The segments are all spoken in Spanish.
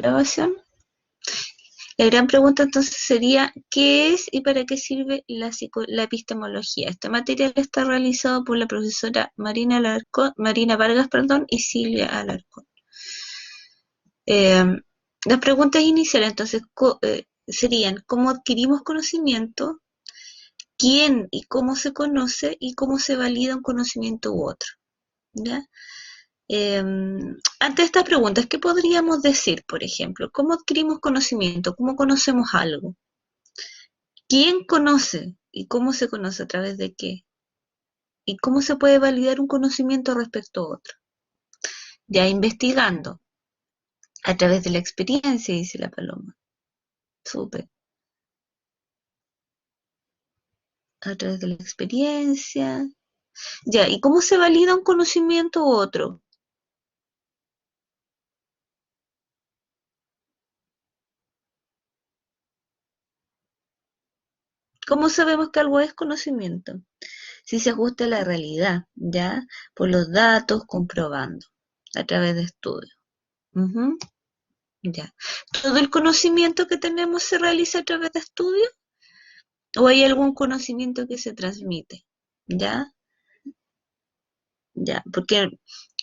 grabación. La gran pregunta entonces sería, ¿qué es y para qué sirve la epistemología? Este material está realizado por la profesora Marina Vargas, y Silvia Alarcón. Las preguntas iniciales entonces serían, ¿cómo adquirimos conocimiento? ¿Quién y cómo se conoce? ¿Y cómo se valida un conocimiento u otro? ¿Ya? Ante estas preguntas, ¿qué podríamos decir, por ejemplo? ¿Cómo adquirimos conocimiento? ¿Cómo conocemos algo? ¿Quién conoce y cómo se conoce a través de qué? ¿Y cómo se puede validar un conocimiento respecto a otro? Ya investigando a través de la experiencia, dice la paloma. Súper. A través de la experiencia. Ya, ¿y cómo se valida un conocimiento u otro? ¿Cómo sabemos que algo es conocimiento? Si se ajusta a la realidad, ¿ya? Por los datos, comprobando, a través de estudios. Uh-huh, ya. ¿Todo el conocimiento que tenemos se realiza a través de estudios? ¿O hay algún conocimiento que se transmite? ¿Ya? Ya. Porque,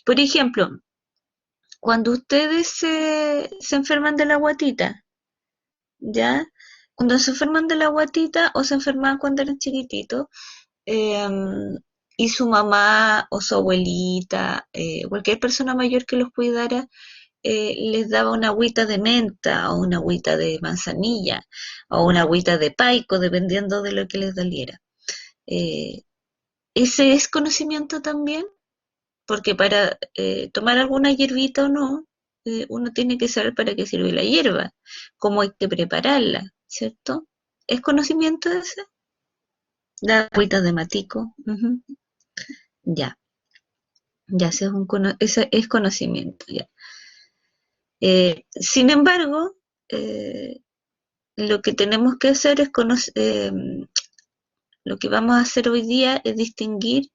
por ejemplo, cuando ustedes se enferman de la guatita, ¿ya? Cuando se enferman de la guatita o se enferman cuando eran chiquititos, eh, y su mamá o su abuelita, cualquier persona mayor que los cuidara, les daba una agüita de menta o una agüita de manzanilla o una agüita de paico, dependiendo de lo que les doliera. Eh, ¿Ese es conocimiento también? Porque para tomar alguna hierbita o no, uno tiene que saber para qué sirve la hierba, cómo hay que prepararla, ¿cierto? ¿Es conocimiento ese? La agüita de matico. Uh-huh. Ya, ya ese es conocimiento, ya. Sin embargo, eh, lo que tenemos que hacer es lo que vamos a hacer hoy día es distinguir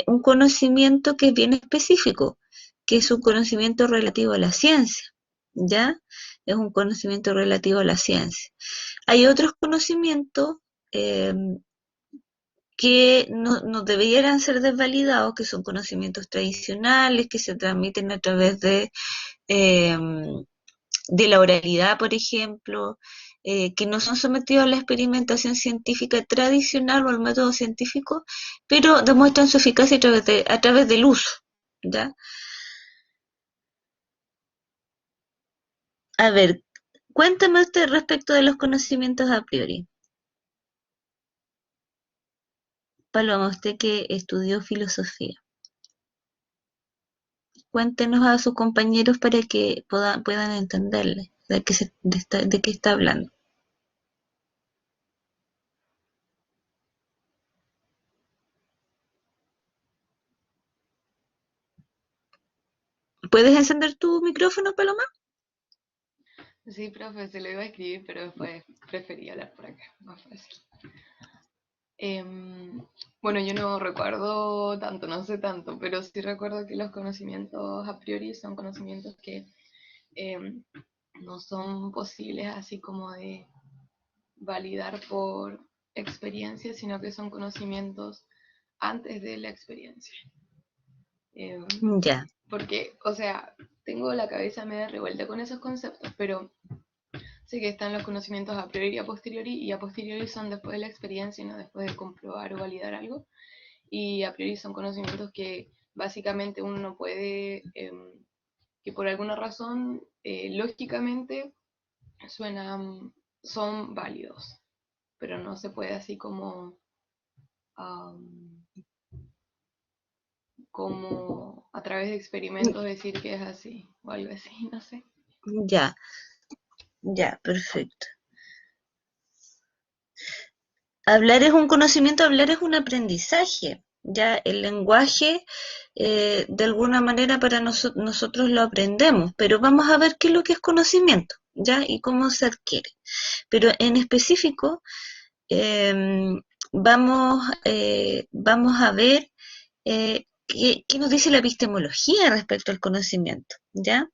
un conocimiento que es bien específico, que es un conocimiento relativo a la ciencia, ¿ya? Es un conocimiento relativo a la ciencia. Hay otros conocimientos eh, que no debieran ser desvalidados, que son conocimientos tradicionales, que se transmiten a través eh, de la oralidad, por ejemplo, que no son sometidos a la experimentación científica tradicional o al método científico, pero demuestran su eficacia a través del uso. ¿Ya? A ver, cuéntame usted respecto de los conocimientos a priori. Paloma, usted que estudió filosofía. Cuéntenos a sus compañeros para que puedan entenderle de qué está hablando. ¿Puedes encender tu micrófono, Paloma? Sí, profe, se lo iba a escribir, pero después preferí hablar por acá, más fácil. Bueno, yo no recuerdo tanto, no sé tanto, pero sí recuerdo que los conocimientos a priori son conocimientos que em, no son posibles así como de validar por experiencia, sino que son conocimientos antes de la experiencia. Em, Ya. Porque, o sea, tengo la cabeza media revuelta con esos conceptos, pero sé que están los conocimientos a priori y a posteriori son después de la experiencia y no después de comprobar o validar algo. Y a priori son conocimientos que básicamente uno no puede, que por alguna razón, lógicamente, suenan, son válidos, pero no se puede así um, como a través de experimentos decir que es así o algo así, no sé. Ya, ya, perfecto. Hablar es un conocimiento, hablar es un aprendizaje. Ya el lenguaje, de alguna manera para nosotros lo aprendemos, pero vamos a ver qué es lo que es conocimiento, ya, y cómo se adquiere. Pero en específico, eh, vamos a ver qué nos dice la epistemología respecto al conocimiento, ya.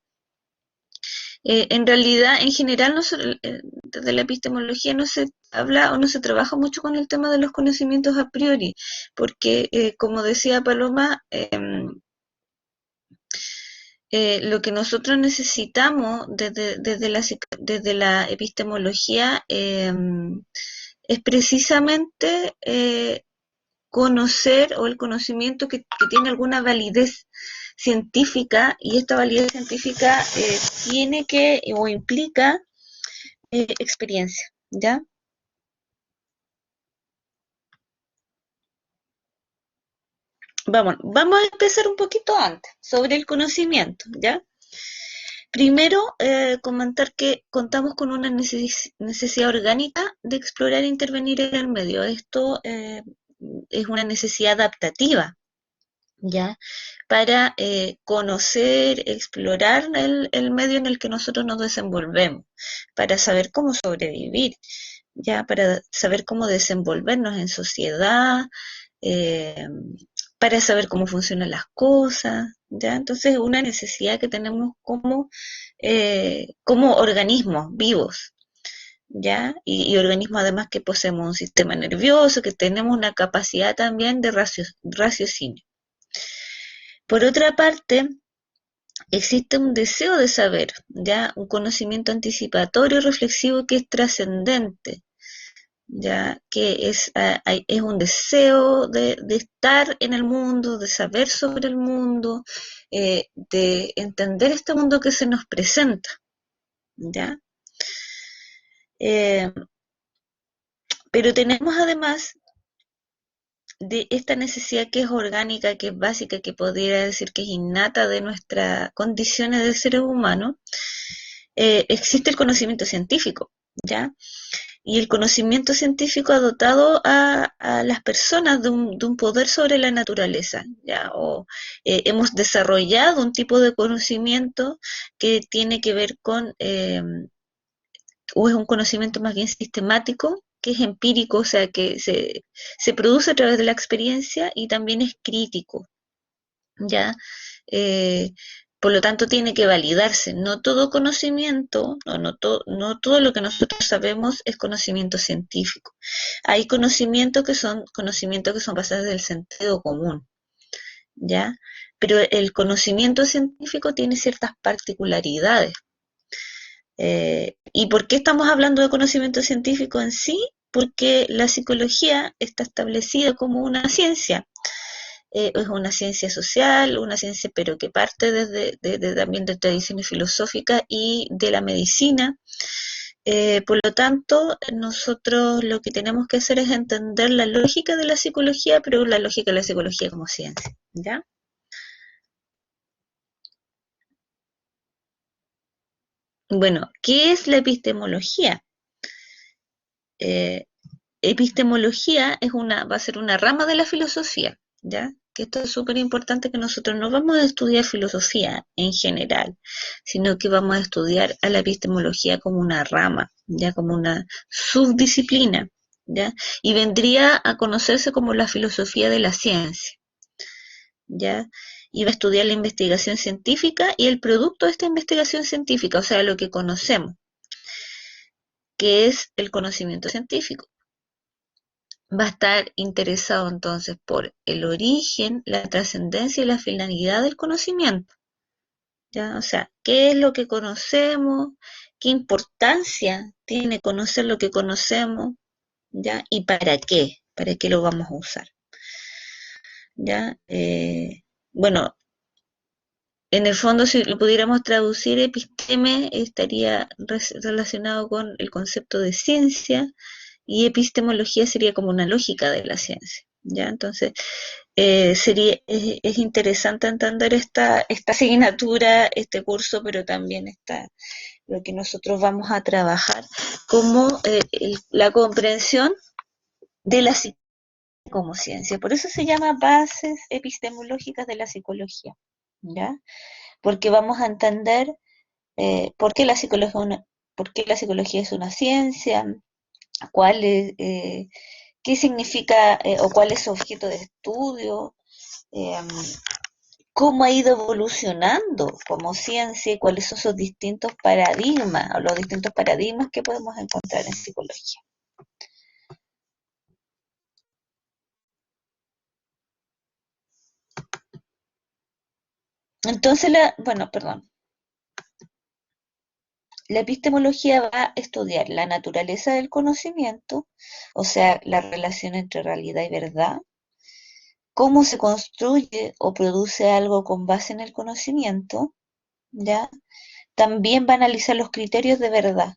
En realidad, en general, desde la epistemología no se habla o no se trabaja mucho con el tema de los conocimientos a priori, porque, como decía Paloma, lo que nosotros necesitamos desde la epistemología es precisamente conocer o el conocimiento que tiene alguna validez científica, y esta validez científica tiene que o implica experiencia, ¿ya? Vamos a empezar un poquito antes, sobre el conocimiento, ¿ya? Primero, comentar que contamos con una necesidad orgánica de explorar e intervenir en el medio. Esto es una necesidad adaptativa, ¿ya? Para conocer, explorar el medio en el que nosotros nos desenvolvemos, para saber cómo sobrevivir, ya para saber cómo desenvolvernos en sociedad, eh, para saber cómo funcionan las cosas, ya. Entonces es una necesidad que tenemos como organismos vivos, ya, y organismos además que poseemos un sistema nervioso, que tenemos una capacidad también de raciocinio. Por otra parte, existe un deseo de saber, ya, un conocimiento anticipatorio y reflexivo que es trascendente, ya que es un deseo de estar en el mundo, de saber sobre el mundo, de entender este mundo que se nos presenta, ya. Eh, pero tenemos además de esta necesidad que es orgánica, que es básica, que podría decir que es innata de nuestras condiciones de seres humanos, existe el conocimiento científico, ¿ya? Y el conocimiento científico ha dotado a las personas de un poder sobre la naturaleza, ¿ya? O hemos desarrollado un tipo de conocimiento que tiene que ver con, o es un conocimiento más bien sistemático, que es empírico, o sea, que se produce a través de la experiencia y también es crítico, ¿ya? Eh, por lo tanto, tiene que validarse. No todo conocimiento, no todo lo que nosotros sabemos es conocimiento científico. Hay conocimientos que son basados en el sentido común, ¿ya? Pero el conocimiento científico tiene ciertas particularidades. ¿Y por qué estamos hablando de conocimiento científico en sí? Porque la psicología está establecida como una ciencia, es una ciencia social, una ciencia pero que parte desde también de tradiciones filosóficas y de la medicina. Por lo tanto, nosotros lo que tenemos que hacer es entender la lógica de la psicología, pero la lógica de la psicología como ciencia, ¿ya? Bueno, ¿qué es la epistemología? Eh, Epistemología va a ser una rama de la filosofía, ¿ya? Que esto es súper importante, que nosotros no vamos a estudiar filosofía en general, sino que vamos a estudiar a la epistemología como una rama, ya como una subdisciplina, ¿ya? Y vendría a conocerse como la filosofía de la ciencia, ¿ya? Y va a estudiar la investigación científica y el producto de esta investigación científica, o sea, lo que conocemos, que es el conocimiento científico. Va a estar interesado entonces por el origen, la trascendencia y la finalidad del conocimiento, ¿ya? O sea, ¿qué es lo que conocemos? ¿Qué importancia tiene conocer lo que conocemos? ¿Ya? ¿Y para qué? ¿Para qué lo vamos a usar? ¿Ya? Bueno, en el fondo, si lo pudiéramos traducir, episteme estaría relacionado con el concepto de ciencia, y epistemología sería como una lógica de la ciencia, ¿ya? Entonces, es interesante entender esta asignatura, este curso, pero también lo que nosotros vamos a trabajar como la comprensión de la psicología como ciencia. Por eso se llama bases epistemológicas de la psicología, ¿ya? Porque vamos a entender por qué por qué la psicología es una ciencia, cuál es, qué significa o cuál es su objeto de estudio, eh, cómo ha ido evolucionando como ciencia y cuáles son sus distintos paradigmas o los distintos paradigmas que podemos encontrar en psicología. Entonces, la epistemología va a estudiar la naturaleza del conocimiento, o sea, la relación entre realidad y verdad, cómo se construye o produce algo con base en el conocimiento, ¿ya? También va a analizar los criterios de verdad,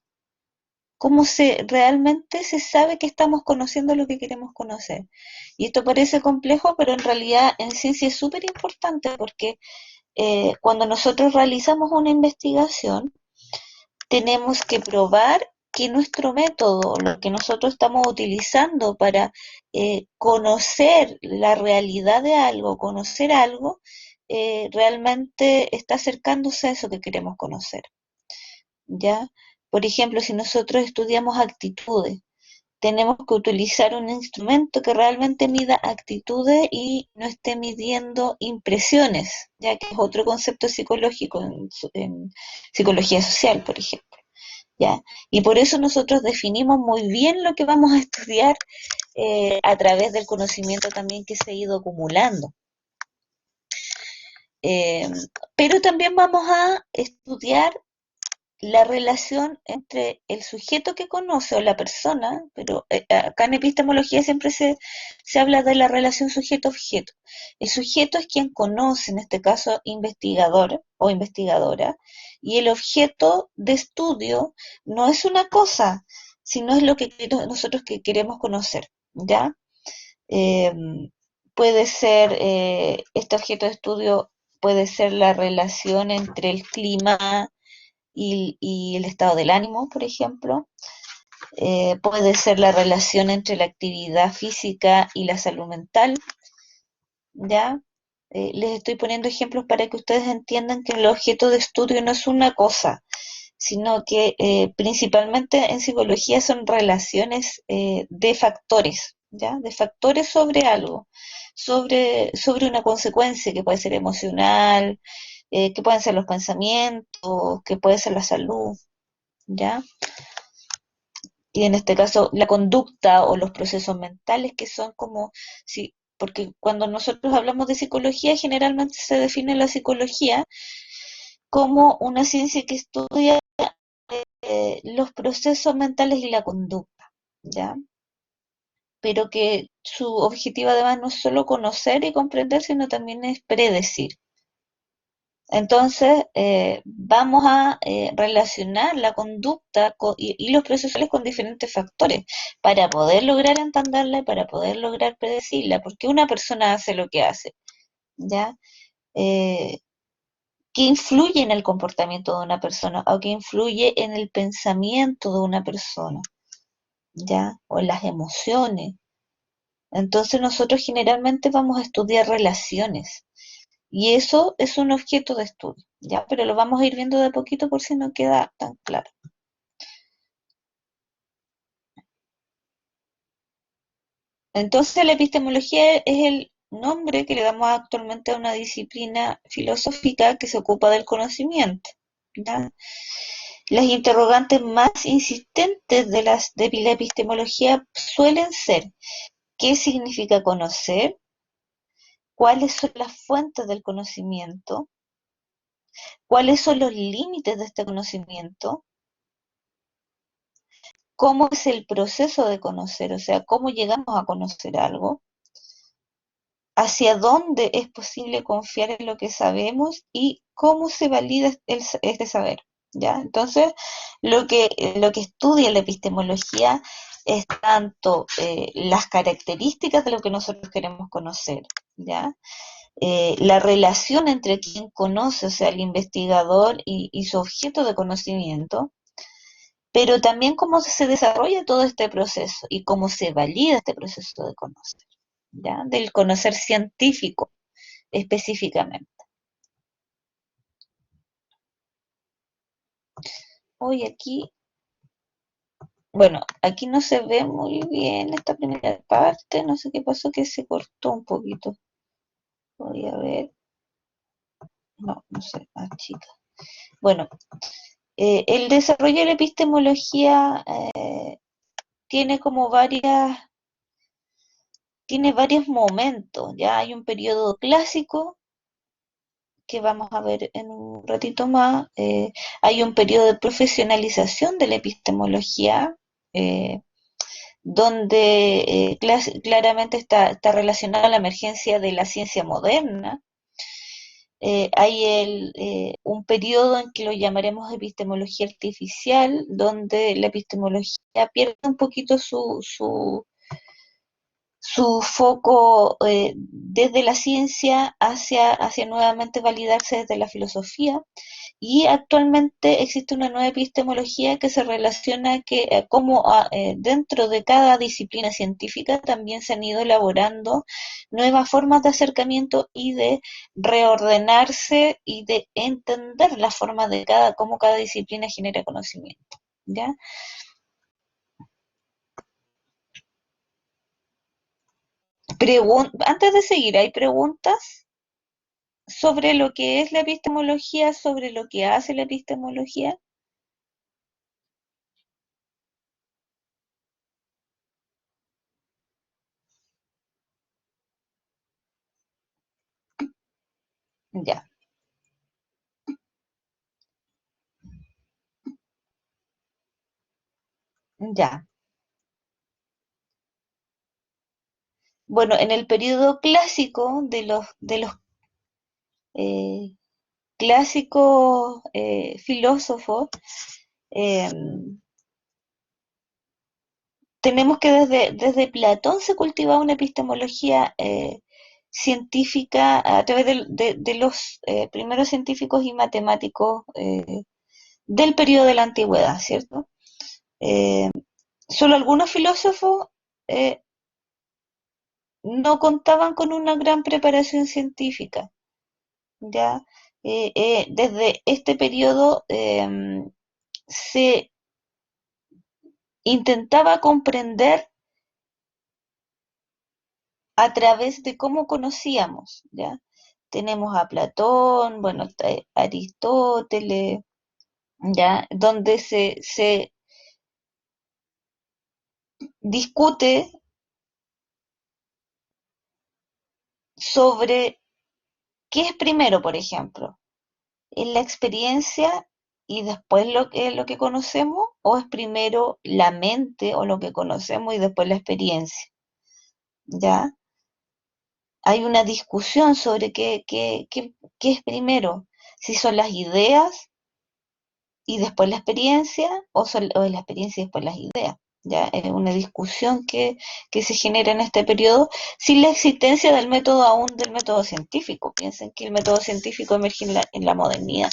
cómo realmente se sabe que estamos conociendo lo que queremos conocer. Y esto parece complejo, pero en realidad en ciencia es súper importante porque cuando nosotros realizamos una investigación, tenemos que probar que nuestro método, lo que nosotros estamos utilizando para conocer la realidad de algo, conocer algo, realmente está acercándose a eso que queremos conocer. ¿Ya? Por ejemplo, si nosotros estudiamos actitudes, tenemos que utilizar un instrumento que realmente mida actitudes y no esté midiendo impresiones, ya que es otro concepto psicológico en psicología social, por ejemplo. ¿Ya? Y por eso nosotros definimos muy bien lo que vamos a estudiar a través del conocimiento también que se ha ido acumulando. Eh, pero también vamos a estudiar la relación entre el sujeto que conoce o la persona, pero acá en epistemología siempre se habla de la relación sujeto-objeto. El sujeto es quien conoce, en este caso investigador o investigadora, y el objeto de estudio no es una cosa, sino es lo que nosotros que queremos conocer, ¿ya? Eh, puede ser, este objeto de estudio puede ser la relación entre el clima, y el estado del ánimo, por ejemplo. Puede ser la relación entre la actividad física y la salud mental, ¿ya? Les estoy poniendo ejemplos para que ustedes entiendan que el objeto de estudio no es una cosa, sino que principalmente en psicología son relaciones de factores, ¿ya? De factores sobre algo, sobre una consecuencia que puede ser emocional, que pueden ser los pensamientos, que puede ser la salud, ¿ya? Y en este caso la conducta o los procesos mentales que son como, sí, porque cuando nosotros hablamos de psicología generalmente se define la psicología como una ciencia que estudia los procesos mentales y la conducta, ¿ya? Pero que su objetivo además no es solo conocer y comprender, sino también es predecir. Entonces, vamos a relacionar la conducta y los procesos con diferentes factores para poder lograr entenderla y para poder lograr predecirla, porque una persona hace lo que hace, ¿ya? Eh, ¿Qué influye en el comportamiento de una persona o qué influye en el pensamiento de una persona, ¿ya? O en las emociones. Entonces, nosotros generalmente vamos a estudiar relaciones. Y eso es un objeto de estudio, ¿ya? Pero lo vamos a ir viendo de a poquito por si no queda tan claro. Entonces, la epistemología es el nombre que le damos actualmente a una disciplina filosófica que se ocupa del conocimiento, ¿ya? Las interrogantes más insistentes de la epistemología suelen ser: ¿qué significa conocer? ¿Cuáles son las fuentes del conocimiento? ¿Cuáles son los límites de este conocimiento? ¿Cómo es el proceso de conocer? O sea, ¿cómo llegamos a conocer algo? ¿Hacia dónde es posible confiar en lo que sabemos? ¿Y cómo se valida este saber? ¿Ya? Entonces, lo que estudia la epistemología es tanto las características de lo que nosotros queremos conocer, ¿ya? La relación entre quien conoce, o sea, el investigador y su objeto de conocimiento, pero también cómo se desarrolla todo este proceso y cómo se valida este proceso de conocer, ¿ya? Del conocer científico específicamente. Hoy aquí, bueno, aquí no se ve muy bien esta primera parte, no sé qué pasó, que se cortó un poquito. Voy a ver. no, no sé, chica. Bueno, el desarrollo de la epistemología tiene como tiene varios momentos. Ya hay un periodo clásico que vamos a ver en un ratito más. Hay un periodo de profesionalización de la epistemología, eh, donde claramente está relacionada a la emergencia de la ciencia moderna. Hay un periodo en que lo llamaremos epistemología artificial, donde la epistemología pierde un poquito su foco desde la ciencia hacia nuevamente validarse desde la filosofía. Y actualmente existe una nueva epistemología que se relaciona que como dentro de cada disciplina científica también se han ido elaborando nuevas formas de acercamiento y de reordenarse y de entender las formas de cómo cada disciplina genera conocimiento. ¿Ya? Antes de seguir, ¿hay preguntas sobre lo que es la epistemología, sobre lo que hace la epistemología? Ya, ya. Bueno, en el periodo clásico de los eh, clásicos filósofos, eh, tenemos que desde Platón se cultivaba una epistemología científica a través de los primeros científicos y matemáticos del periodo de la antigüedad, ¿cierto? Eh, Solo algunos filósofos eh, no contaban con una gran preparación científica, ¿ya? Desde este periodo se intentaba comprender a través de cómo conocíamos, ¿ya? Tenemos a Platón, bueno, Aristóteles, ¿ya? Donde se discute sobre qué es primero, por ejemplo, ¿es la experiencia y después lo que conocemos? ¿O es primero la mente o lo que conocemos y después la experiencia? ¿Ya? Hay una discusión sobre qué es primero, si son las ideas y después la experiencia o es la experiencia y después las ideas. ¿Ya? Es una discusión que se genera en este periodo sin la existencia del método aún del método científico. Piensen que el método científico emerge en la modernidad.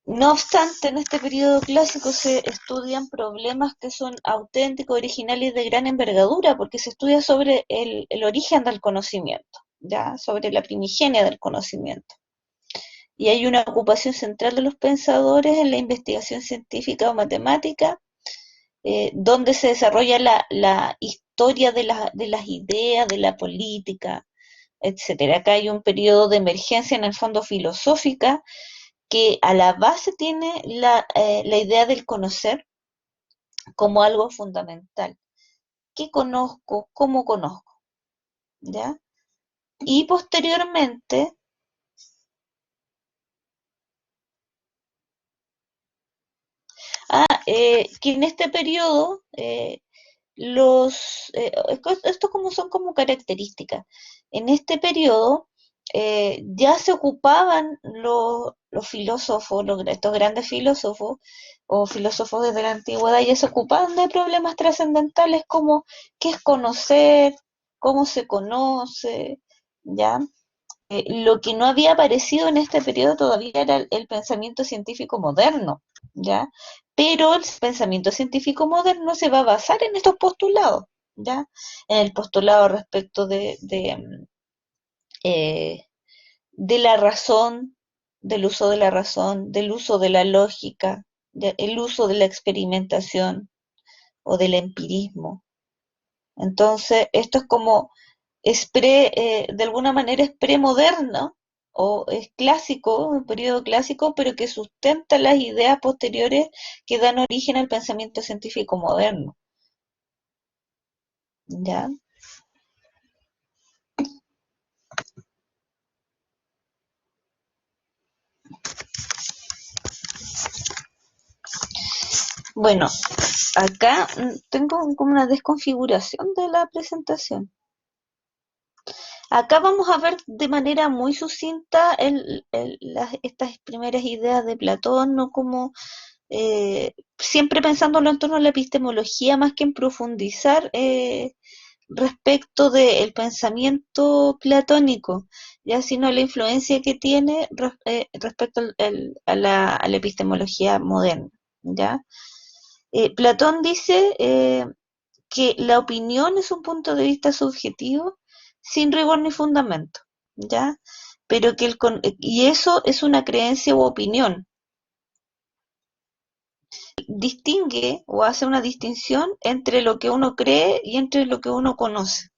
No obstante, en este periodo clásico se estudian problemas que son auténticos, originales y de gran envergadura, porque se estudia sobre el origen del conocimiento, ¿ya? Sobre la primigenia del conocimiento. Y hay una ocupación central de los pensadores en la investigación científica o matemática, donde se desarrolla la historia de las ideas, de la política, etcétera. Acá hay un periodo de emergencia en el fondo filosófica que a la base tiene la idea del conocer como algo fundamental. ¿Qué conozco? ¿Cómo conozco? ¿Ya? Y posteriormente, que en este periodo, esto como son como características. En este periodo ya se ocupaban los filósofos, estos grandes filósofos o filósofos desde la antigüedad, ya se ocupaban de problemas trascendentales como qué es conocer, cómo se conoce, ¿ya? Lo que no había aparecido en este periodo todavía era el pensamiento científico moderno, ¿ya? Pero el pensamiento científico moderno se va a basar en estos postulados, ¿ya? En el postulado respecto eh, de la razón, del uso de la razón, del uso de la lógica, el uso de la experimentación o del empirismo. Entonces, esto es como de alguna manera es premoderno o es clásico, un periodo clásico, pero que sustenta las ideas posteriores que dan origen al pensamiento científico moderno. ¿Ya? Bueno, acá tengo como una desconfiguración de la presentación. Acá vamos a ver de manera muy sucinta estas primeras ideas de Platón, no como siempre pensándolo en torno a la epistemología más que en profundizar respecto del pensamiento platónico, ya sino la influencia que tiene respecto a la epistemología moderna. ¿Ya? Platón dice que la opinión es un punto de vista subjetivo sin rigor ni fundamento, ¿ya? Pero que y eso es una creencia u opinión. Distingue o hace una distinción entre lo que uno cree y entre lo que uno conoce,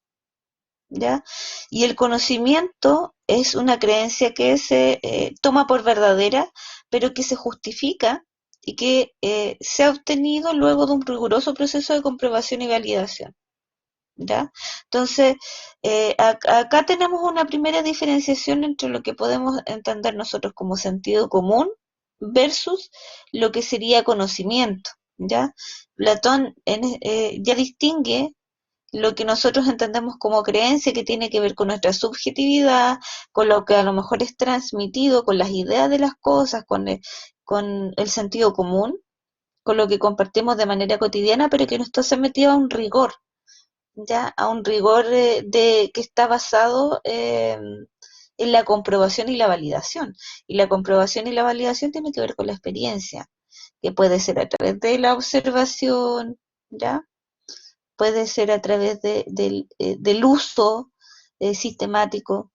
¿ya? Y el conocimiento es una creencia que se toma por verdadera, pero que se justifica y que se ha obtenido luego de un riguroso proceso de comprobación y validación. ¿Ya? Entonces, acá tenemos una primera diferenciación entre lo que podemos entender nosotros como sentido común versus lo que sería conocimiento, ¿ya? Platón ya distingue lo que nosotros entendemos como creencia que tiene que ver con nuestra subjetividad, con lo que a lo mejor es transmitido, con las ideas de las cosas, con el sentido común, con lo que compartimos de manera cotidiana, pero que no está sometido a un rigor, ya a un rigor que está basado en la comprobación y la validación. Y la comprobación y la validación tiene que ver con la experiencia, que puede ser a través de la observación, ¿ya? Puede ser a través del uso sistemático,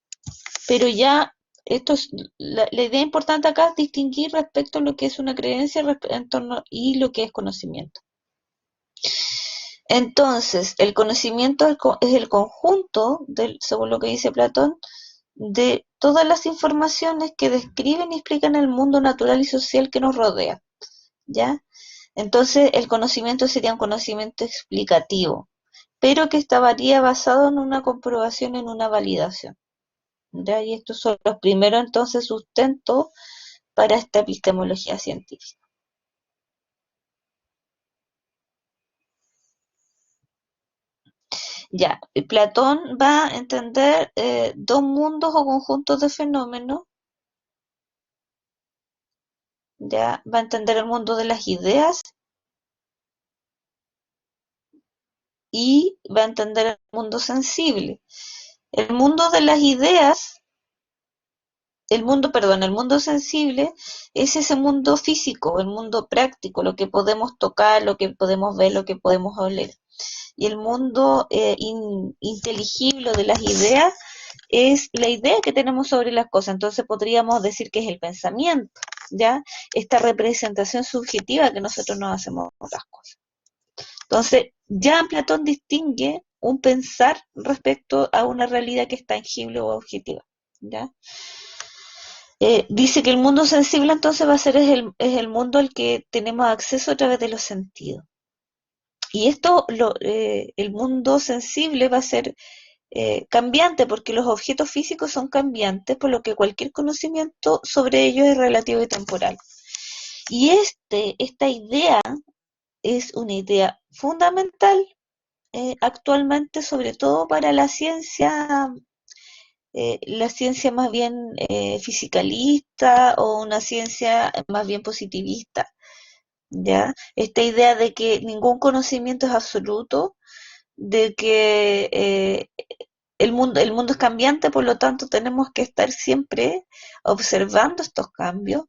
pero ya esto es, la idea importante acá es distinguir respecto a lo que es una creencia en torno y lo que es conocimiento. Entonces, el conocimiento es el conjunto, según lo que dice Platón, de todas las informaciones que describen y explican el mundo natural y social que nos rodea, ¿ya? Entonces, el conocimiento sería un conocimiento explicativo, pero que estaría basado en una comprobación, en una validación, ¿ya? Y estos son los primeros, entonces, sustentos para esta epistemología científica. Ya, Platón va a entender dos mundos o conjuntos de fenómenos. Ya va a entender el mundo de las ideas y va a entender el mundo sensible. El mundo de las ideas, el mundo sensible es ese mundo físico, el mundo práctico, lo que podemos tocar, lo que podemos ver, lo que podemos oler. Y el mundo inteligible de las ideas es la idea que tenemos sobre las cosas. Entonces podríamos decir que es el pensamiento, ¿ya? Esta representación subjetiva que nosotros nos hacemos de las cosas. Entonces, ya Platón distingue un pensar respecto a una realidad que es tangible o objetiva, ¿ya? Dice que el mundo sensible entonces va a ser es el mundo al que tenemos acceso a través de los sentidos. Y el mundo sensible va a ser cambiante porque los objetos físicos son cambiantes, por lo que cualquier conocimiento sobre ellos es relativo y temporal. Y esta idea es una idea fundamental actualmente, sobre todo para la ciencia más bien fisicalista o una ciencia más bien positivista, ¿ya? Esta idea de que ningún conocimiento es absoluto, de que el mundo es cambiante, por lo tanto tenemos que estar siempre observando estos cambios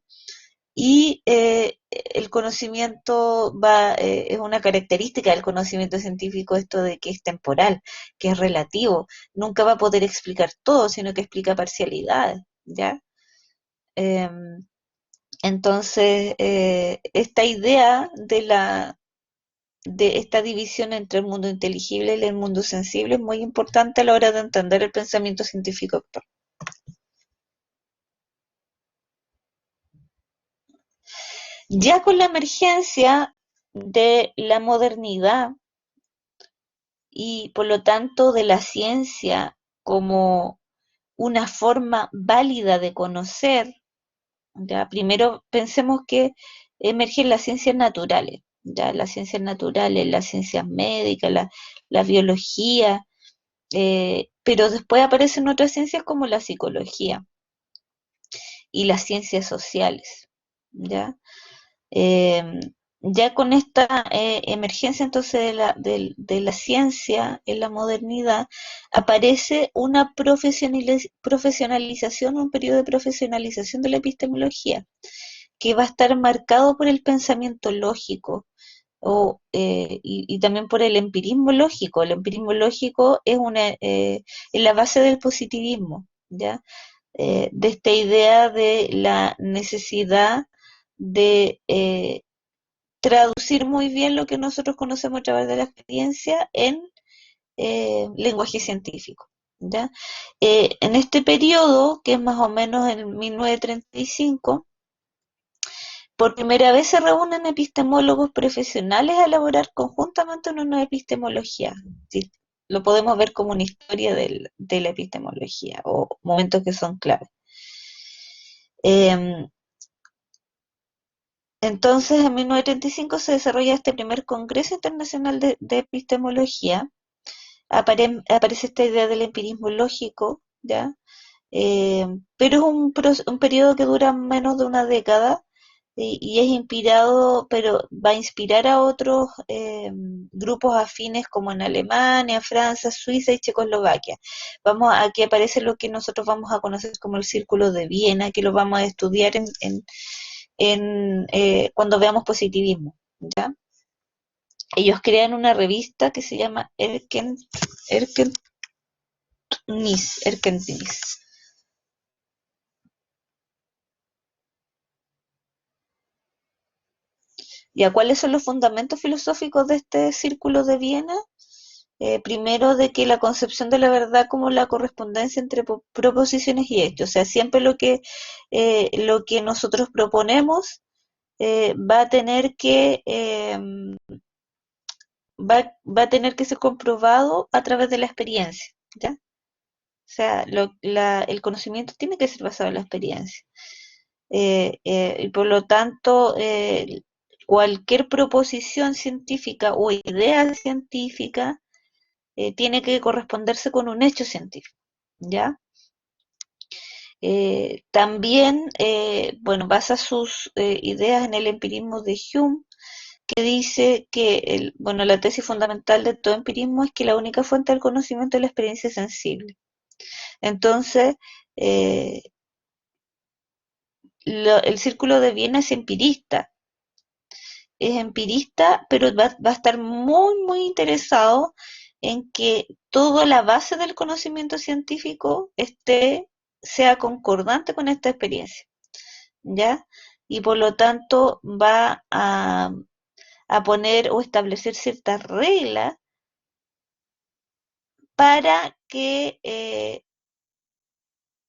y el conocimiento es una característica del conocimiento científico esto de que es temporal, que es relativo, nunca va a poder explicar todo, sino que explica parcialidades, ¿ya? Eh, entonces, esta idea de esta división entre el mundo inteligible y el mundo sensible es muy importante a la hora de entender el pensamiento científico actual. Ya con la emergencia de la modernidad y por lo tanto de la ciencia como una forma válida de conocer, ya primero pensemos que emergen las ciencias naturales, ya las ciencias naturales, las ciencias médicas, la biología, pero después aparecen otras ciencias como la psicología y las ciencias sociales, ¿ya? Eh, ya con esta emergencia entonces de la ciencia en la modernidad, aparece una profesionalización, un periodo de profesionalización de la epistemología, que va a estar marcado por el pensamiento lógico y también por el empirismo lógico. El empirismo lógico es la base del positivismo, ¿ya? De esta idea de la necesidad de traducir muy bien lo que nosotros conocemos a través de la experiencia en lenguaje científico. ¿Ya? En este periodo, que es más o menos en 1935, por primera vez se reúnen epistemólogos profesionales a elaborar conjuntamente una nueva epistemología. ¿Sí? Lo podemos ver como una historia de la epistemología o momentos que son claves. Eh, entonces, en 1935 se desarrolla este primer Congreso Internacional de Epistemología. Aparece esta idea del empirismo lógico, ¿ya? Pero es un periodo que dura menos de una década y es inspirado, pero va a inspirar a otros grupos afines como en Alemania, Francia, Suiza y Checoslovaquia. Aquí aparece lo que nosotros vamos a conocer como el Círculo de Viena, que lo vamos a estudiar cuando veamos positivismo, ¿ya? Ellos crean una revista que se llama Erkenntnis. ¿Ya cuáles son los fundamentos filosóficos de este Círculo de Viena? Primero, de que la concepción de la verdad como la correspondencia entre proposiciones y hechos, o sea, siempre lo que nosotros proponemos va a tener va a tener que ser comprobado a través de la experiencia, ¿ya? O sea, el conocimiento tiene que ser basado en la experiencia. Y por lo tanto, cualquier proposición científica o idea científica tiene que corresponderse con un hecho científico, ¿ya? También, bueno, basa sus ideas en el empirismo de Hume, que dice que bueno, la tesis fundamental de todo empirismo es que la única fuente del conocimiento es la experiencia sensible. Entonces, eh, el círculo de Viena es empirista, pero va a estar muy, muy interesado en que toda la base del conocimiento científico sea concordante con esta experiencia, ¿ya? Y por lo tanto va a poner o establecer ciertas reglas para que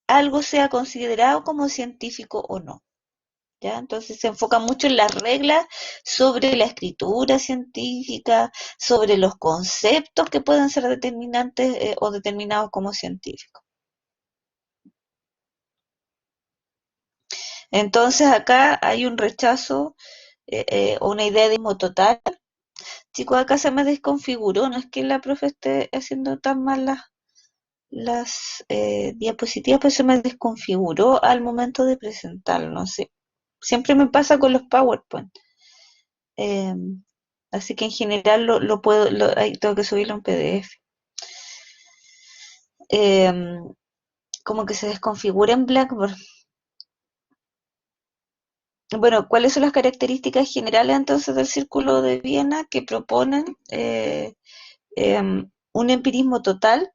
algo sea considerado como científico o no. ¿Ya? Entonces se enfoca mucho en las reglas sobre la escritura científica, sobre los conceptos que pueden ser determinantes o determinados como científicos. Entonces acá hay un rechazo o una idea de mismo total. Chicos, acá se me desconfiguró, no es que la profe esté haciendo tan mal las diapositivas, pero se me desconfiguró al momento de presentarlo, no sé. Siempre me pasa con los PowerPoint. Eh, Así que en general ahí tengo que subirlo en PDF. Eh, Como que se desconfigura en Blackboard. Bueno, ¿cuáles son las características generales entonces del Círculo de Viena que proponen un empirismo total?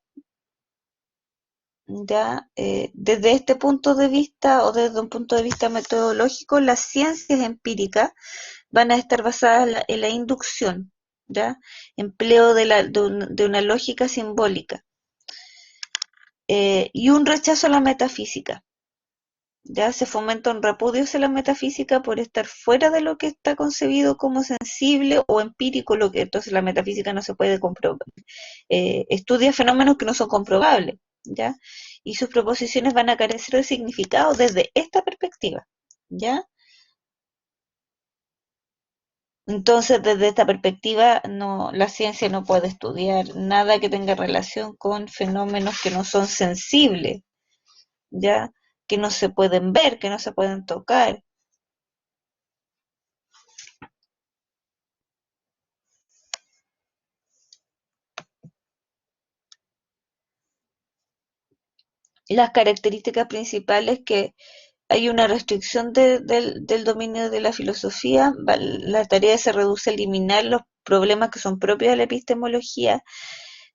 Ya, desde este punto de vista o desde un punto de vista metodológico, las ciencias empíricas van a estar basadas en la inducción, ¿ya? Empleo de una lógica simbólica. Y un rechazo a la metafísica. Ya se fomenta un repudio hacia la metafísica por estar fuera de lo que está concebido como sensible o empírico, lo que entonces la metafísica no se puede comprobar. Estudia fenómenos que no son comprobables, ¿ya? Y sus proposiciones van a carecer de significado desde esta perspectiva, ¿ya? Entonces, desde esta perspectiva, no, la ciencia no puede estudiar nada que tenga relación con fenómenos que no son sensibles, ¿ya? Que no se pueden ver, que no se pueden tocar. Las características principales que hay una restricción del dominio de la filosofía, la tarea se reduce a eliminar los problemas que son propios de la epistemología,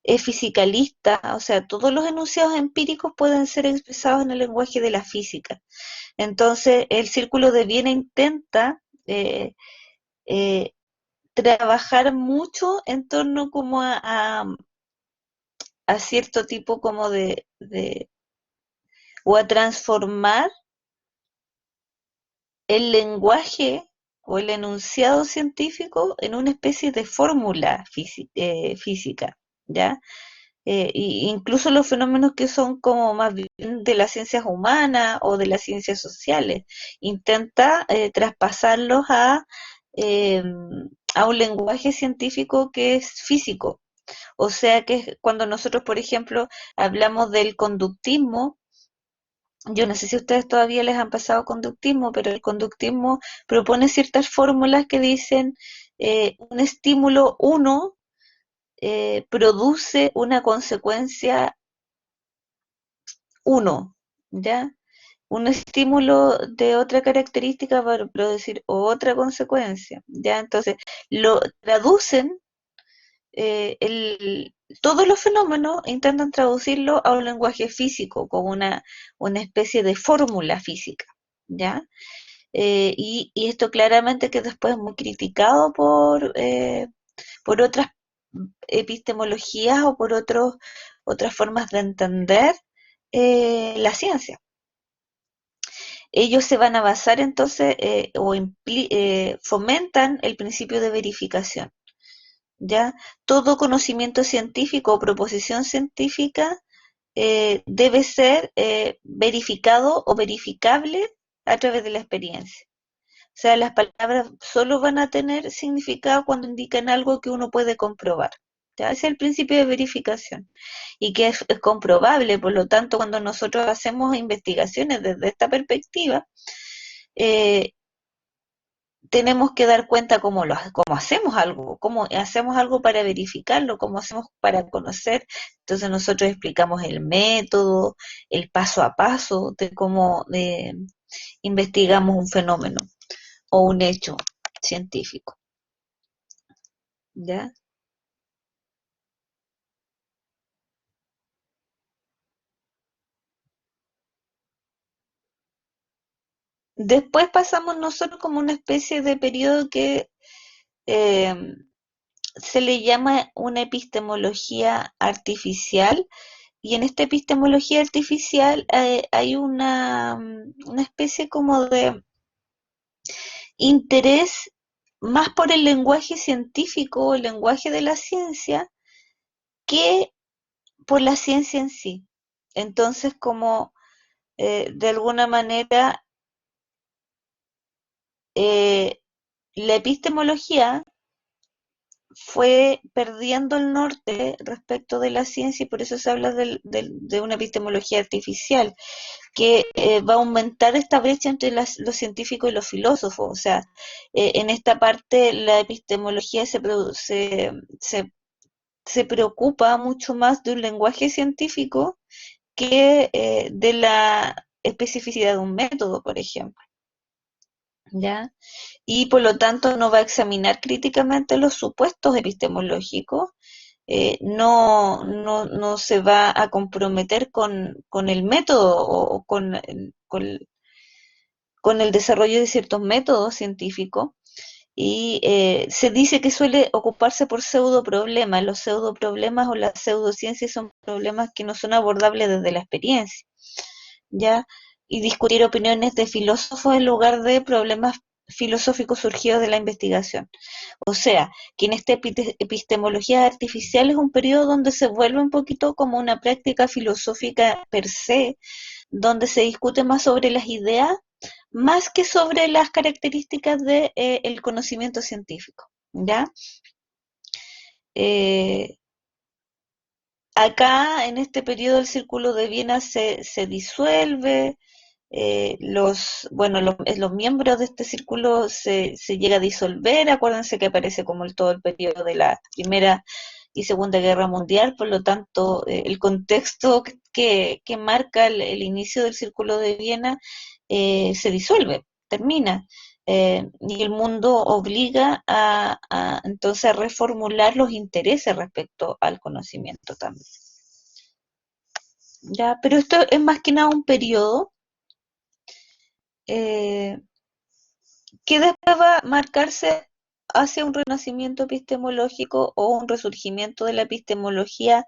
es fisicalista, o sea, todos los enunciados empíricos pueden ser expresados en el lenguaje de la física. Entonces, el círculo de Viena intenta eh, trabajar mucho en torno como a cierto tipo como o a transformar el lenguaje o el enunciado científico en una especie de fórmula física, ¿ya? Incluso los fenómenos que son como más bien de las ciencias humanas o de las ciencias sociales, intenta traspasarlos eh, a un lenguaje científico que es físico. O sea que cuando nosotros, por ejemplo, hablamos del conductismo, yo no sé si a ustedes todavía les han pasado conductismo, pero el conductismo propone ciertas fórmulas que dicen un estímulo 1 produce una consecuencia 1, ¿ya? Un estímulo de otra característica para producir otra consecuencia, ¿ya? Entonces, lo traducen, todos los fenómenos intentan traducirlo a un lenguaje físico, como una especie de fórmula física, ¿ya? Y esto claramente que después es muy criticado por otras epistemologías o por otras formas de entender la ciencia. Ellos se van a basar entonces fomentan el principio de verificación. ¿Ya? Todo conocimiento científico o proposición científica debe ser verificado o verificable a través de la experiencia. O sea, las palabras solo van a tener significado cuando indican algo que uno puede comprobar. ¿Ya? Ese es el principio de verificación y que es comprobable. Por lo tanto, cuando nosotros hacemos investigaciones desde esta perspectiva, eh, tenemos que dar cuenta cómo hacemos algo para verificarlo, cómo hacemos para conocer. Entonces nosotros explicamos el método, el paso a paso de cómo investigamos un fenómeno o un hecho científico. ¿Ya? Después pasamos nosotros como una especie de periodo que eh, se le llama una epistemología artificial, y en esta epistemología artificial hay una especie como de interés más por el lenguaje científico o el lenguaje de la ciencia que por la ciencia en sí. Entonces, como de alguna manera eh, la epistemología fue perdiendo el norte respecto de la ciencia y por eso se habla de una epistemología artificial que va a aumentar esta brecha entre los científicos y los filósofos. O sea, en esta parte la epistemología se preocupa mucho más de un lenguaje científico que de la especificidad de un método, por ejemplo. ¿Ya? Y por lo tanto no va a examinar críticamente los supuestos epistemológicos, no se va a comprometer con el método o con el desarrollo de ciertos métodos científicos y se dice que suele ocuparse por pseudoproblemas. Los pseudoproblemas o las pseudociencias son problemas que no son abordables desde la experiencia, ¿ya? Y discutir opiniones de filósofos en lugar de problemas filosóficos surgidos de la investigación. O sea, que en esta epistemología artificial es un periodo donde se vuelve un poquito como una práctica filosófica per se, donde se discute más sobre las ideas, más que sobre las características del el conocimiento científico, ¿ya? Eh, Acá, en este periodo, el Círculo de Viena se disuelve, los miembros de este círculo se llega a disolver. Acuérdense que aparece como todo el periodo de la Primera y Segunda Guerra Mundial, por lo tanto, el contexto que marca el inicio del Círculo de Viena se disuelve, termina. Y el mundo obliga entonces a reformular los intereses respecto al conocimiento también. ¿Ya? Pero esto es más que nada un periodo eh, que después va a marcarse hacia un renacimiento epistemológico o un resurgimiento de la epistemología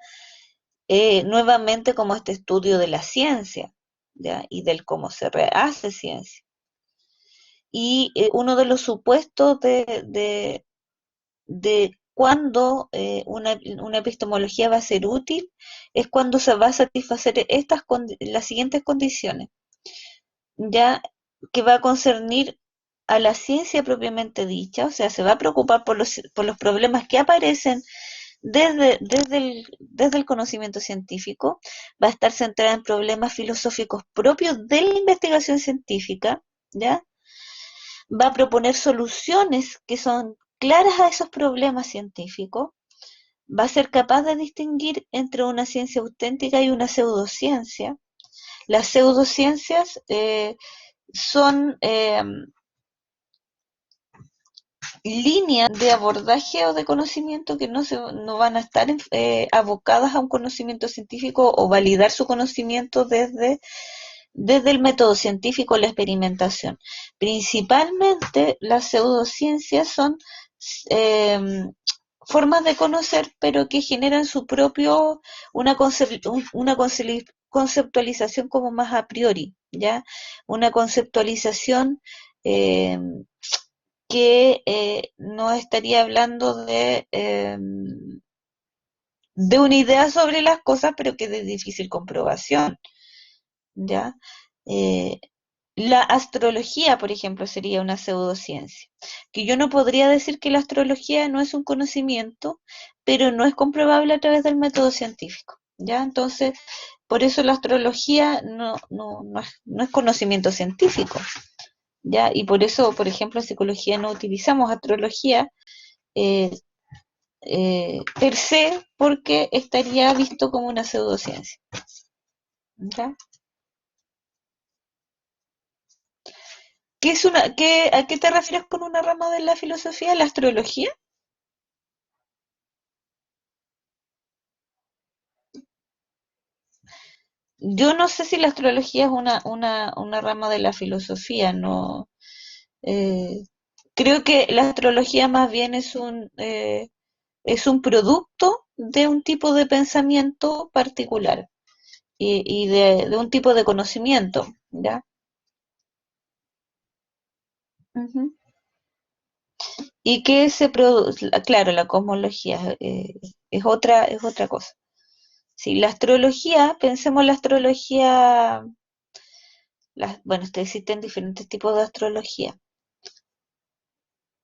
nuevamente como este estudio de la ciencia, ¿ya? Y del cómo se hace ciencia. Y uno de los supuestos de cuándo una epistemología va a ser útil es cuando se va a satisfacer las siguientes condiciones, ya que va a concernir a la ciencia propiamente dicha, o sea, se va a preocupar por los problemas que aparecen desde el conocimiento científico, va a estar centrada en problemas filosóficos propios de la investigación científica, ¿ya? Va a proponer soluciones que son claras a esos problemas científicos, va a ser capaz de distinguir entre una ciencia auténtica y una pseudociencia. Las pseudociencias son líneas de abordaje o de conocimiento que no van a estar abocadas a un conocimiento científico o validar su conocimiento desde el método científico, la experimentación. Principalmente las pseudociencias son eh, formas de conocer, pero que generan su propio, una conceptualización como más a priori, ¿ya? Una conceptualización eh, que no estaría hablando de una idea sobre las cosas, pero que es de difícil comprobación, ¿ya? Eh, la astrología, por ejemplo, sería una pseudociencia, que yo no podría decir que la astrología no es un conocimiento, pero no es comprobable a través del método científico, ¿ya? Entonces, por eso la astrología no es conocimiento científico, ¿ya? Y por eso, por ejemplo, en psicología no utilizamos astrología eh, per se, porque estaría visto como una pseudociencia, ¿ya? ¿A qué te refieres con una rama de la filosofía? ¿La astrología? Yo no sé si la astrología es una rama de la filosofía, no. eh, Creo que la astrología más bien es un producto de un tipo de pensamiento particular y de un tipo de conocimiento, ¿ya? Ujú. Y que se produce, claro, la cosmología es otra cosa. Sí, la astrología, pensemos la astrología, bueno, existen diferentes tipos de astrología.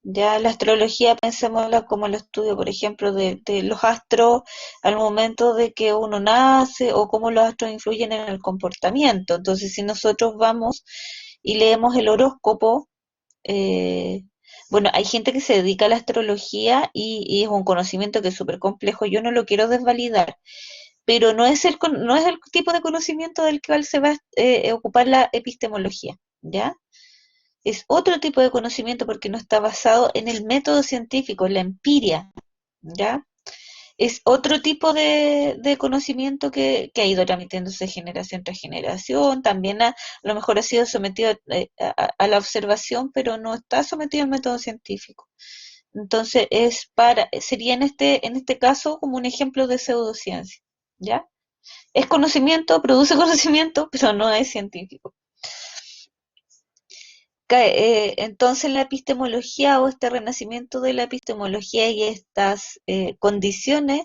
Ya la astrología, pensémosla como el estudio, por ejemplo, de los astros al momento de que uno nace o cómo los astros influyen en el comportamiento. Entonces, si nosotros vamos y leemos el horóscopo, eh, bueno, hay gente que se dedica a la astrología y es un conocimiento que es súper complejo. Yo no lo quiero desvalidar, pero no es el tipo de conocimiento del cual se va a ocupar la epistemología, ¿ya? Es otro tipo de conocimiento porque no está basado en el método científico, en la empiria, ¿ya? es otro tipo de conocimiento que ha ido transmitiéndose generación tras generación, también a lo mejor ha sido sometido a la observación, pero no está sometido al método científico. Entonces sería en este caso como un ejemplo de pseudociencia, ¿ya? Es conocimiento, produce conocimiento, pero no es científico. Entonces la epistemología o este renacimiento de la epistemología y estas condiciones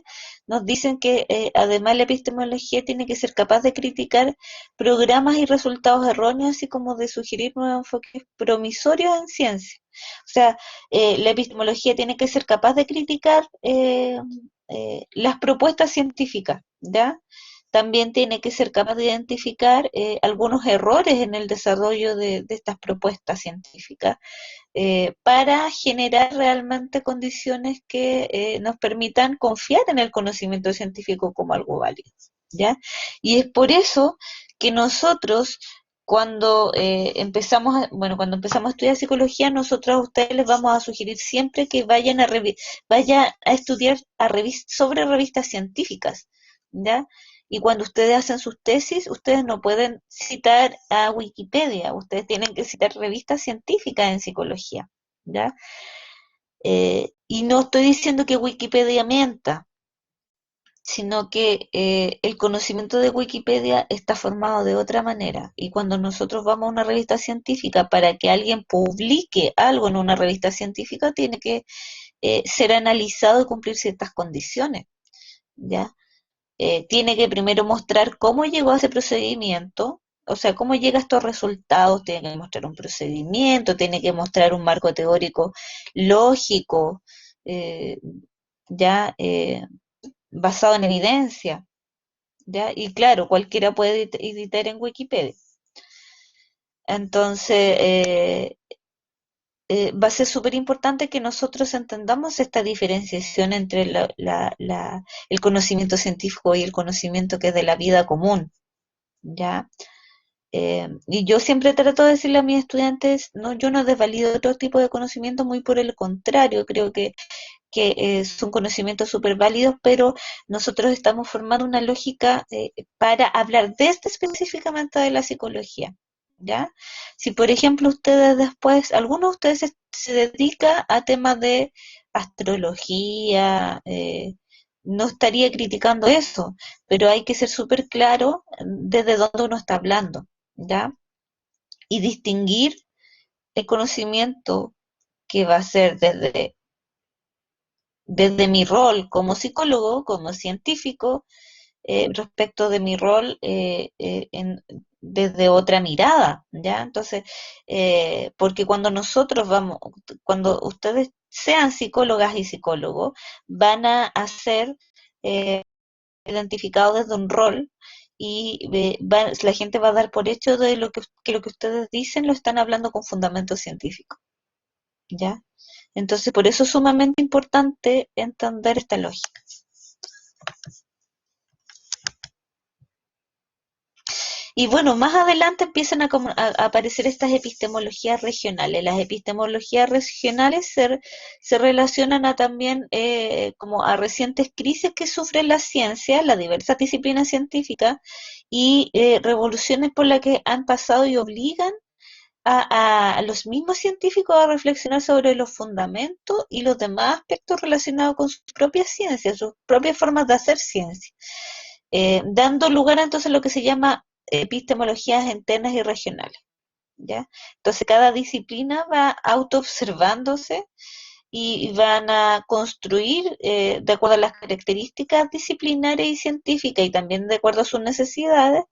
nos dicen que además la epistemología tiene que ser capaz de criticar programas y resultados erróneos, así como de sugerir nuevos enfoques promisorios en ciencia. O sea, la epistemología tiene que ser capaz de criticar las propuestas científicas, ¿ya? También tiene que ser capaz de identificar algunos errores en el desarrollo de estas propuestas científicas para generar realmente condiciones que nos permitan confiar en el conocimiento científico como algo válido, ¿ya? Y es por eso que nosotros cuando empezamos a estudiar psicología, nosotros a ustedes les vamos a sugerir siempre que vayan a estudiar sobre revistas científicas, ¿ya? Y cuando ustedes hacen sus tesis, ustedes no pueden citar a Wikipedia, ustedes tienen que citar revistas científicas en psicología, ¿ya? Y no estoy diciendo que Wikipedia mienta, sino que el conocimiento de Wikipedia está formado de otra manera. Y cuando nosotros vamos a una revista científica, para que alguien publique algo en una revista científica, tiene que ser analizado y cumplir ciertas condiciones, ¿ya? Tiene que primero mostrar cómo llegó a ese procedimiento, o sea, cómo llega a estos resultados, tiene que mostrar un procedimiento, tiene que mostrar un marco teórico lógico, eh, ya basado en evidencia, ya, y claro, cualquiera puede editar en Wikipedia. Entonces, va a ser súper importante que nosotros entendamos esta diferenciación entre el conocimiento científico y el conocimiento que es de la vida común, ¿ya? Y yo siempre trato de decirle a mis estudiantes, no, yo no desvalido otro tipo de conocimiento, muy por el contrario, creo que son conocimientos súper válidos, pero nosotros estamos formando una lógica para hablar de esto específicamente de la psicología, ¿ya? Si por ejemplo ustedes después, algunos de ustedes se dedica a temas de astrología, no estaría criticando eso, pero hay que ser súper claro desde dónde uno está hablando, ¿ya? Y distinguir el conocimiento que va a ser desde mi rol como psicólogo, como científico, respecto de mi rol desde otra mirada, ¿ya? Entonces, porque cuando ustedes sean psicólogas y psicólogos, van a ser identificados desde un rol y la gente va a dar por hecho de que lo que ustedes dicen lo están hablando con fundamento científico, ¿ya? Entonces, por eso es sumamente importante entender esta lógica. Y bueno, más adelante empiezan a aparecer estas epistemologías regionales. Las epistemologías regionales se relacionan también como a recientes crisis que sufre la ciencia, las diversas disciplinas científicas y revoluciones por las que han pasado y obligan a los mismos científicos a reflexionar sobre los fundamentos y los demás aspectos relacionados con sus propias ciencias, sus propias formas de hacer ciencia, dando lugar entonces a lo que se llama epistemologías internas y regionales, ¿ya? Entonces cada disciplina va autoobservándose y van a construir, de acuerdo a las características disciplinarias y científicas y también de acuerdo a sus necesidades,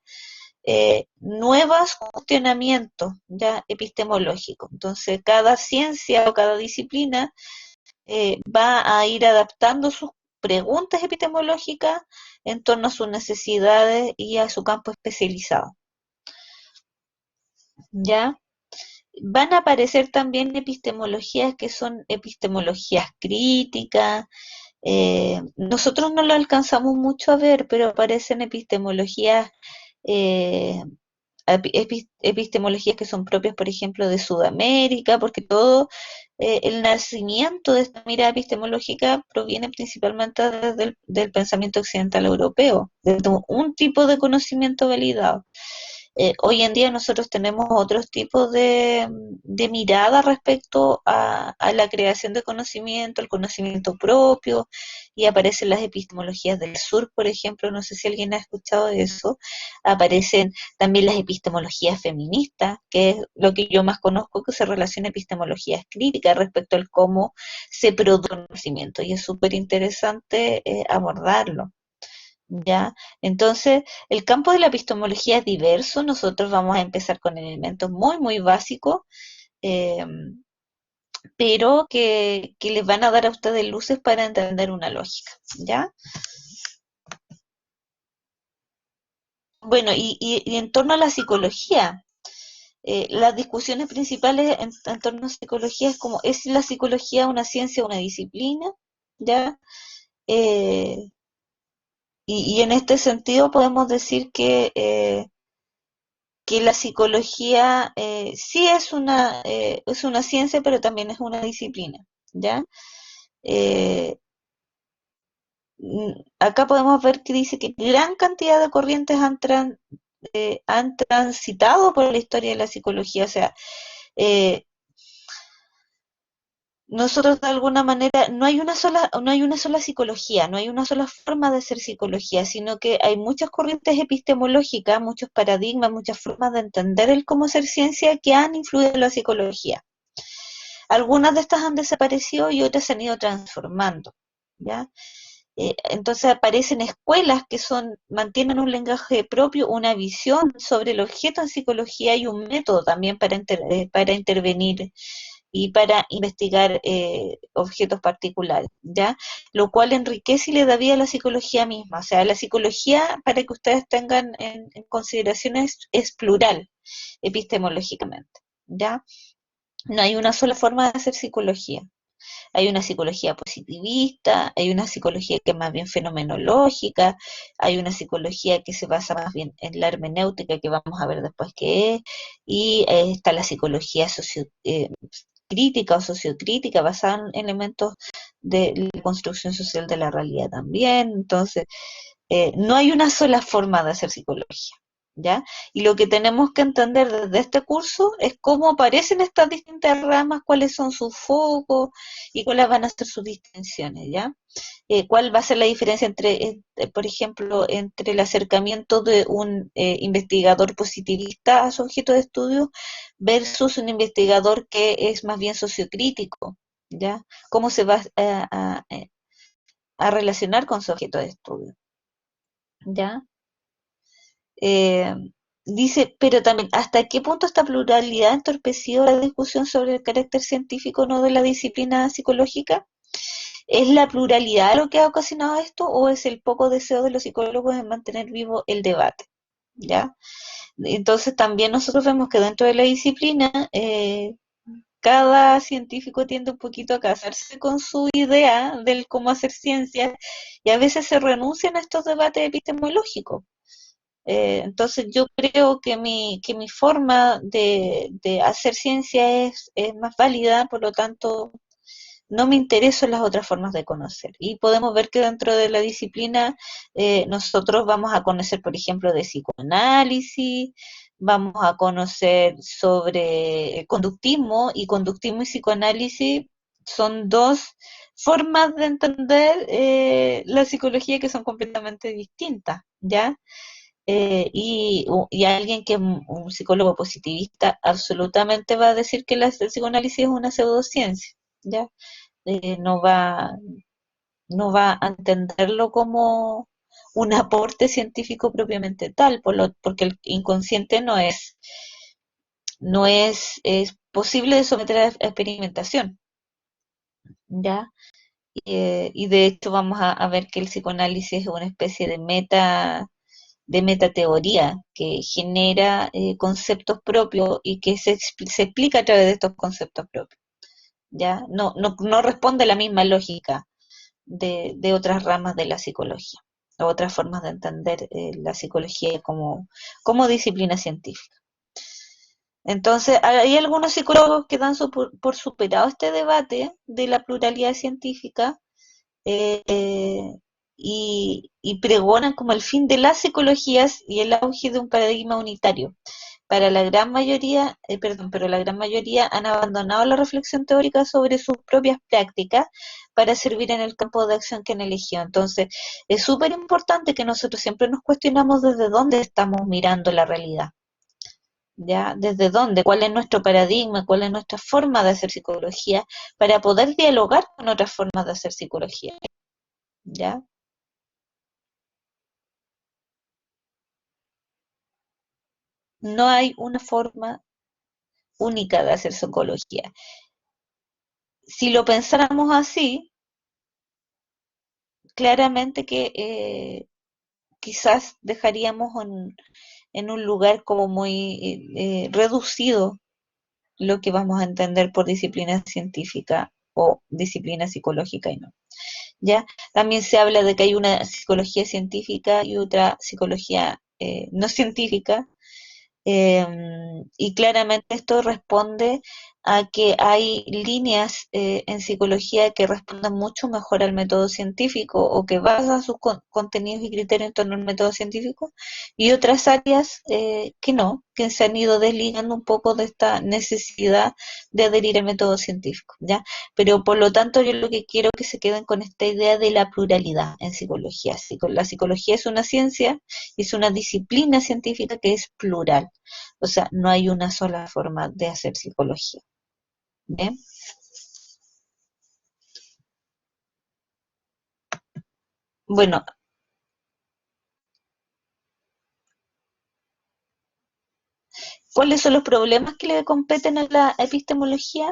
nuevos cuestionamientos ya epistemológicos. Entonces, cada ciencia o cada disciplina va a ir adaptando sus preguntas epistemológicas en torno a sus necesidades y a su campo especializado. ¿Ya? Van a aparecer también epistemologías que son epistemologías críticas. Nosotros no lo alcanzamos mucho a ver, pero aparecen epistemologías eh, epistemologías que son propias, por ejemplo, de Sudamérica, porque todo el nacimiento de esta mirada epistemológica proviene principalmente desde del pensamiento occidental europeo, de un tipo de conocimiento validado. Hoy en día nosotros tenemos otros tipos de mirada respecto a la creación de conocimiento, el conocimiento propio, y aparecen las epistemologías del sur, por ejemplo, no sé si alguien ha escuchado de eso, aparecen también las epistemologías feministas, que es lo que yo más conozco, que se relaciona a epistemologías críticas respecto al cómo se produce el conocimiento, y es súper interesante abordarlo. ¿Ya? Entonces, el campo de la epistemología es diverso. Nosotros vamos a empezar con elementos muy, muy básicos, eh, pero que les van a dar a ustedes luces para entender una lógica, ¿ya? Bueno, y en torno a la psicología, las discusiones principales en torno a psicología es como, ¿es la psicología una ciencia o una disciplina? ¿Ya? Eh, y en este sentido podemos decir que la psicología sí es una ciencia, pero también es una disciplina, ¿ya? Eh, Acá podemos ver que dice que gran cantidad de corrientes han transitado por la historia de la psicología, o sea, eh, nosotros de alguna manera no hay una sola psicología, no hay una sola forma de hacer psicología, sino que hay muchas corrientes epistemológicas, muchos paradigmas, muchas formas de entender el cómo hacer ciencia que han influido en la psicología. Algunas de estas han desaparecido y otras se han ido transformando, ¿ya? Entonces aparecen escuelas que mantienen un lenguaje propio, una visión sobre el objeto en psicología y un método también para intervenir y para investigar objetos particulares, ¿ya? Lo cual enriquece y le da vida a la psicología misma. O sea, la psicología, para que ustedes tengan en consideración, es plural epistemológicamente, ¿ya? No hay una sola forma de hacer psicología. Hay una psicología positivista, hay una psicología que es más bien fenomenológica, hay una psicología que se basa más bien en la hermenéutica, que vamos a ver después qué es, y está la psicología crítica o sociocrítica, basada en elementos de la construcción social de la realidad también. Entonces, no hay una sola forma de hacer psicología, ¿ya? Y lo que tenemos que entender desde este curso es cómo aparecen estas distintas ramas, cuáles son sus focos y cuáles van a ser sus distinciones, ¿ya? ¿Cuál va a ser la diferencia por ejemplo, entre el acercamiento de un investigador positivista a su objeto de estudio versus un investigador que es más bien sociocrítico, ¿ya? ¿Cómo se va a relacionar con su objeto de estudio? ¿Ya? Eh, Dice, pero también, ¿hasta qué punto esta pluralidad ha entorpecido la discusión sobre el carácter científico no de la disciplina psicológica? ¿Es la pluralidad lo que ha ocasionado esto o es el poco deseo de los psicólogos en mantener vivo el debate? ¿Ya? Entonces también nosotros vemos que dentro de la disciplina cada científico tiende un poquito a casarse con su idea del cómo hacer ciencia y a veces se renuncian a estos debates epistemológicos. Entonces yo creo que mi forma de hacer ciencia es más válida, por lo tanto no me interesan las otras formas de conocer. Y podemos ver que dentro de la disciplina nosotros vamos a conocer, por ejemplo, de psicoanálisis, vamos a conocer sobre conductismo, y conductismo y psicoanálisis son dos formas de entender la psicología que son completamente distintas, ¿ya? Y alguien que es un psicólogo positivista absolutamente va a decir que el psicoanálisis es una pseudociencia, ¿ya? No no va a entenderlo como un aporte científico propiamente tal, porque el inconsciente es posible de someter a experimentación, ¿ya? Y de hecho vamos a ver que el psicoanálisis es una especie de metateoría que genera conceptos propios y que se explica a través de estos conceptos propios, ¿ya? No responde a la misma lógica de otras ramas de la psicología, o otras formas de entender la psicología como disciplina científica. Entonces, hay algunos psicólogos que dan por superado este debate de la pluralidad científica, eh, y pregonan como el fin de las psicologías y el auge de un paradigma unitario. Para la gran mayoría, pero la gran mayoría han abandonado la reflexión teórica sobre sus propias prácticas para servir en el campo de acción que han elegido. Entonces, es súper importante que nosotros siempre nos cuestionamos desde dónde estamos mirando la realidad. ¿Ya? ¿Desde dónde? ¿Cuál es nuestro paradigma? ¿Cuál es nuestra forma de hacer psicología? Para poder dialogar con otras formas de hacer psicología. ¿Ya? No hay una forma única de hacer psicología. Si lo pensáramos así, claramente que quizás dejaríamos en un lugar como muy reducido lo que vamos a entender por disciplina científica o disciplina psicológica y no. ¿Ya? También se habla de que hay una psicología científica y otra psicología no científica, eh, y claramente esto responde a que hay líneas en psicología que responden mucho mejor al método científico o que basan sus contenidos y criterios en torno al método científico, y otras áreas que no, que se han ido desligando un poco de esta necesidad de adherir al método científico, ¿ya? Pero por lo tanto yo lo que quiero que se queden con esta idea de la pluralidad en psicología. La psicología es una ciencia, es una disciplina científica que es plural. O sea, no hay una sola forma de hacer psicología. ¿Bien? Bueno, ¿cuáles son los problemas que le competen a la epistemología?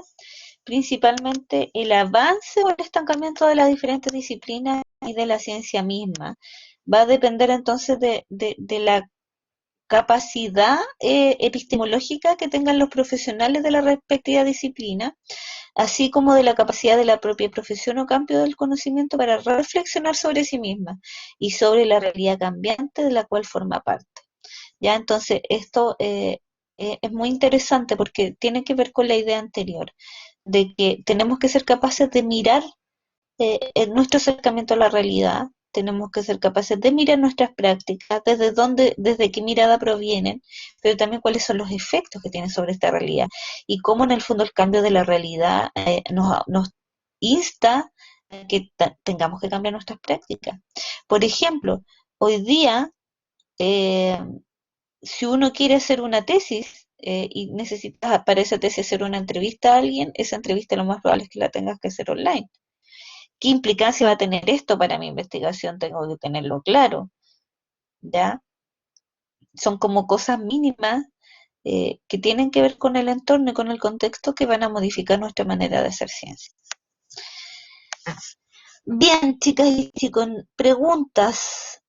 Principalmente el avance o el estancamiento de las diferentes disciplinas y de la ciencia misma. Va a depender entonces de la capacidad epistemológica que tengan los profesionales de la respectiva disciplina, así como de la capacidad de la propia profesión o cambio del conocimiento para reflexionar sobre sí misma y sobre la realidad cambiante de la cual forma parte. Ya, entonces esto es muy interesante porque tiene que ver con la idea anterior, de que tenemos que ser capaces de mirar en nuestro acercamiento a la realidad, tenemos que ser capaces de mirar nuestras prácticas, desde dónde, desde qué mirada provienen, pero también cuáles son los efectos que tienen sobre esta realidad y cómo en el fondo el cambio de la realidad nos insta a que tengamos que cambiar nuestras prácticas. Por ejemplo, hoy día, eh, si uno quiere hacer una tesis y necesitas para esa tesis hacer una entrevista a alguien, esa entrevista lo más probable es que la tengas que hacer online. ¿Qué implicancia va a tener esto para mi investigación? Tengo que tenerlo claro, ¿ya? Son como cosas mínimas que tienen que ver con el entorno y con el contexto que van a modificar nuestra manera de hacer ciencia. Bien, chicas y chicos, preguntas.